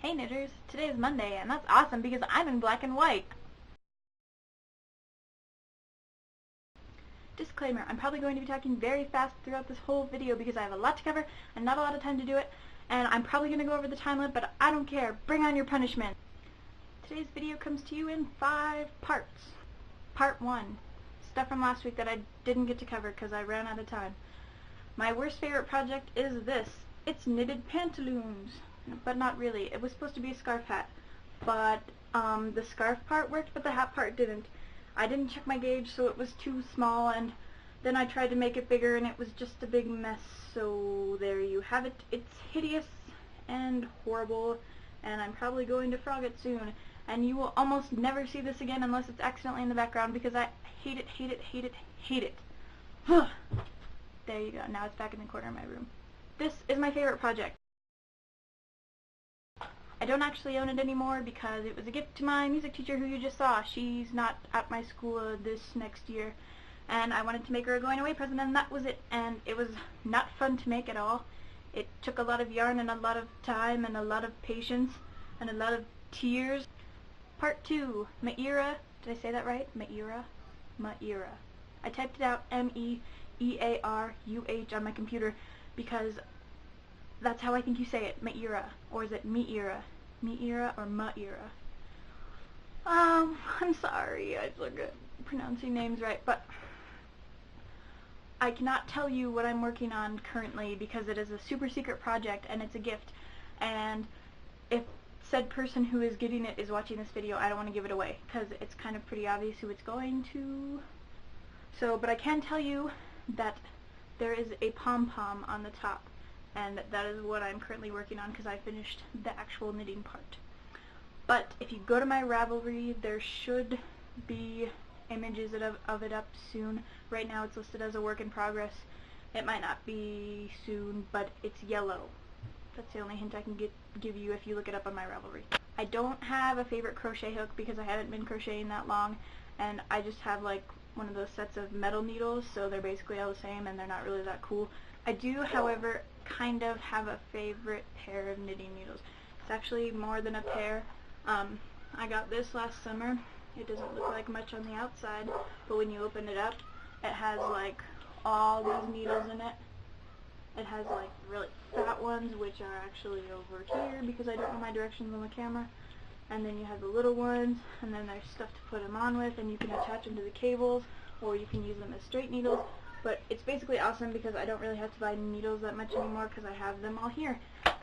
Hey knitters, today is Monday and that's awesome because I'm in black and white. Disclaimer, I'm probably going to be talking very fast throughout this whole video because I have a lot to cover and not a lot of time to do it, and I'm probably going to go over the time limit, but I don't care. Bring on your punishment. Today's video comes to you in 5 parts. Part 1, stuff from last week that I didn't get to cover because I ran out of time. My worst favorite project is this. It's knitted pantaloons. But not really. It was supposed to be a scarf hat, but the scarf part worked, but the hat part didn't. I didn't check my gauge, so it was too small, and then I tried to make it bigger, and it was just a big mess. So there you have it. It's hideous and horrible, and I'm probably going to frog it soon. And you will almost never see this again unless it's accidentally in the background because I hate it, hate it, hate it, hate it. There you go. Now it's back in the corner of my room. This is my favorite project. I don't actually own it anymore because it was a gift to my music teacher who you just saw. She's not at my school this next year, and I wanted to make her a going away present, and that was it. And it was not fun to make at all. It took a lot of yarn and a lot of time and a lot of patience and a lot of tears. Part 2, Meira. Did I say that right? Meira? Meira. I typed it out M-E-E-A-R-U-H on my computer because that's how I think you say it, Meira. Or is it Meira? Meira or Meira? I'm sorry, I forget pronouncing names right, but I cannot tell you what I'm working on currently because it is a super secret project and it's a gift, and if said person who is getting it is watching this video, I don't want to give it away because it's kind of pretty obvious who it's going to. So, but I can tell you that there is a pom-pom on the top, and that is what I'm currently working on because I finished the actual knitting part. But if you go to my Ravelry, there should be images of it up soon. Right now it's listed as a work in progress. It might not be soon, but it's yellow. That's the only hint I can give you if you look it up on my Ravelry. I don't have a favorite crochet hook because I haven't been crocheting that long, and I just have like one of those sets of metal needles, so they're basically all the same and they're not really that cool. I do, however, kind of have a favorite pair of knitting needles. It's actually more than a pair. I got this last summer. It doesn't look like much on the outside, but when you open it up, it has like all these needles in it. It has like really fat ones, which are actually over here because I don't know my directions on the camera. And then you have the little ones, and then there's stuff to put them on with, and you can attach them to the cables, or you can use them as straight needles. But it's basically awesome because I don't really have to buy needles that much anymore because I have them all here.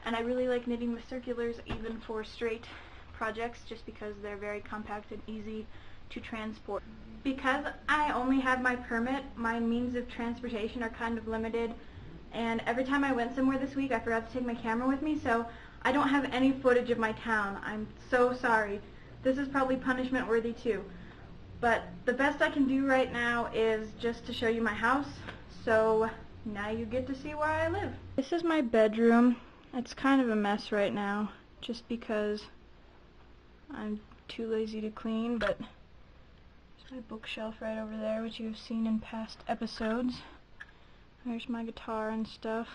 And I really like knitting with circulars even for straight projects just because they're very compact and easy to transport. Because I only have my permit, my means of transportation are kind of limited, and every time I went somewhere this week I forgot to take my camera with me, so I don't have any footage of my town. I'm so sorry. This is probably punishment worthy too. But the best I can do right now is just to show you my house, so now you get to see where I live. This is my bedroom. It's kind of a mess right now, just because I'm too lazy to clean, but there's my bookshelf right over there, which you've seen in past episodes. There's my guitar and stuff,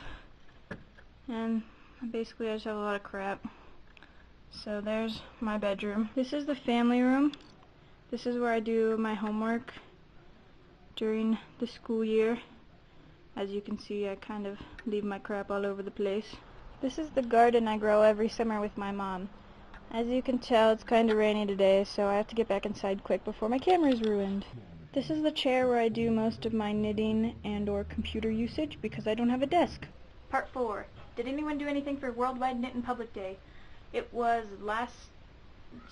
and basically I just have a lot of crap. So there's my bedroom. This is the family room. This is where I do my homework during the school year. As you can see, I kind of leave my crap all over the place. This is the garden I grow every summer with my mom. As you can tell, it's kind of rainy today, so I have to get back inside quick before my camera is ruined. This is the chair where I do most of my knitting and or computer usage because I don't have a desk. Part 4. Did anyone do anything for Worldwide Knit in Public Day? It was last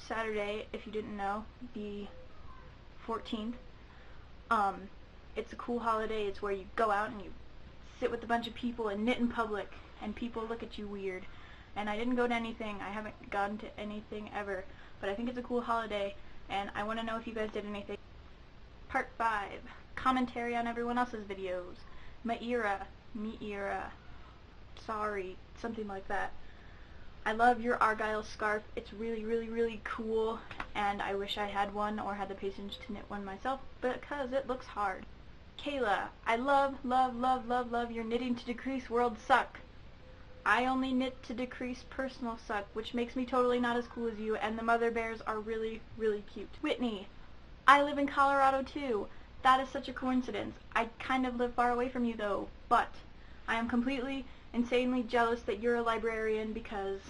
Saturday, if you didn't know, the 14th. It's a cool holiday. It's where you go out and you sit with a bunch of people and knit in public, and people look at you weird. And I didn't go to anything. I haven't gone to anything ever, but I think it's a cool holiday, and I want to know if you guys did anything. Part 5. Commentary on everyone else's videos. Meira, sorry, something like that. I love your Argyle scarf. It's really, really, really cool, and I wish I had one or had the patience to knit one myself because it looks hard. Kayla, I love, love, love, love, love your knitting to decrease world suck. I only knit to decrease personal suck, which makes me totally not as cool as you, and the mother bears are really, really cute. Whitney, I live in Colorado too. That is such a coincidence. I kind of live far away from you though, but I am completely, insanely jealous that you're a librarian because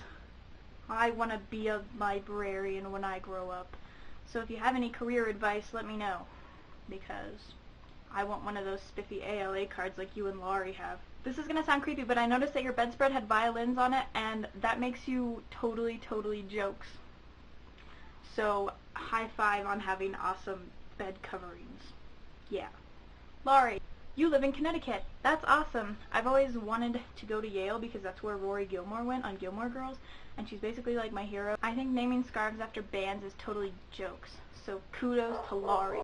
I want to be a librarian when I grow up. So if you have any career advice, let me know, because I want one of those spiffy ALA cards like you and Laurie have. This is going to sound creepy, but I noticed that your bedspread had violins on it, and that makes you totally, totally jokes. So, high five on having awesome bed coverings. Yeah. Laurie, you live in Connecticut. That's awesome. I've always wanted to go to Yale because that's where Rory Gilmore went on Gilmore Girls, and she's basically like my hero. I think naming scarves after bands is totally jokes, so kudos to Laurie.